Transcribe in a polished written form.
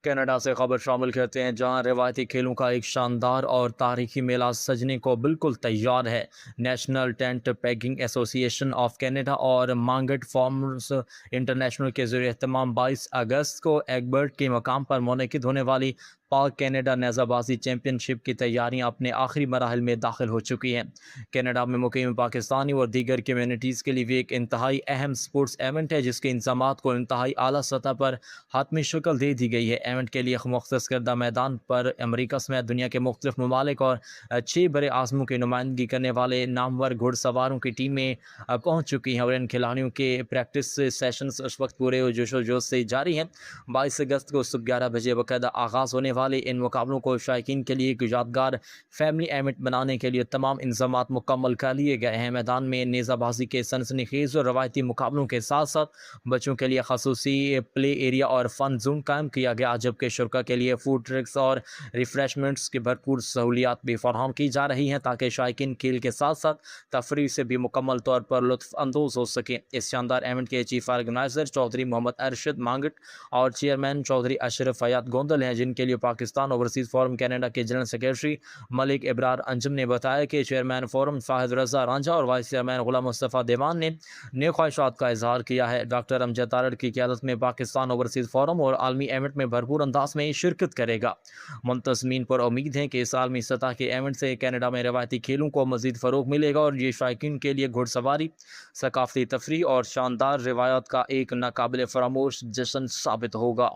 Canada से खबर शामिल करते हैं, जहां रिवायती खेलों का एक शानदार और तारीखी मेला सजने को बिल्कुल तैयार है। National tent pegging association of Canada और मांगट फार्मर्स इंटरनेशनल के जरिए तमाम 22 अगस्त को एगबर्ट के मकाम पर मुनक़िद होने वाली पाक कनाडा नेज़ाबाजी चैम्पियनशिप की तैयारियां अपने आखिरी मराहल में दाखिल हो चुकी हैं। कनाडा में मुकीम पाकिस्तानी और दीगर कम्यूनिटीज़ के लिए भी एक इंतहाई अहम स्पोर्ट्स इवेंट है, जिसके इंतज़ामात को इंतहाई आला सतह पर हातमी शक्ल दे दी गई है। इवेंट के लिए मुख्तस करदा मैदान पर अमरीका समेत दुनिया के मुख्तलिफ ममालिक और 6 बड़े आज़मों की नुमाइंदगी करने वाले नामवर घुड़सवारों की टीमें पहुँच चुकी हैं और इन खिलाड़ियों के प्रैक्टिस सेशंस उस वक्त पूरे जोशो जोश से जारी हैं। 22 अगस्त को सुबह 11 बजे बाकायदा आगाज़ होने वाले इन मुकाबलों को शायकीन के लिए एक यादगार फैमिली इवेंट बनाने के लिए तमाम इंतजामात मुकम्मल कर लिए गए हैं। मैदान में नेज़ाबाजी के सनसनीखेज़ और रवायती मुकाबलों के साथ साथ बच्चों के लिए खसूसी प्ले एरिया और फन जोन कायम किया गया, जबकि शुरा के लिए फूड ट्रक्स और रिफ्रेशमेंट्स की भरपूर सहूलियात भी फराहम की जा रही हैं, ताकि शायकीन खेल के साथ साथ तफरी से भी मुकम्मल तौर पर लुत्फ़ अंदोज़ हो सकें। इस शानदार इवेंट के चीफ ऑर्गेनाइज़र चौधरी मोहम्मद अरशद मांगट और चेयरमैन चौधरी अशरफ हयात गोंदल हैं, जिनके लिए पाकिस्तान ओवरसीज़ फोरम कनाडा के जनरल सेक्रेटरी मलिक इब्रार अंजुम ने बताया कि चेयरमैन फोरम फाहिद रजा रांझा और वाइस चेयरमैन गुलाम मुस्तफ़ा देवान ने नए ख्वाहिशात का इजहार किया है। डॉक्टर अमजद तारड़ की क़यादत में पाकिस्तान ओवरसीज़ फोरम और आलमी इवेंट में भरपूर अंदाज में शिरकत करेगा। मुंतज़मीन पर उम्मीद है कि इस आलमी सतह के इवेंट से कनाडा में रवायती खेलों को मज़ीद फ़रोग़ मिलेगा और ये शायकीन के लिए घुड़सवारी, सकाफ़ती तफरीह और शानदार रिवायात का एक नाकाबिल फरामोश जश्न साबित होगा।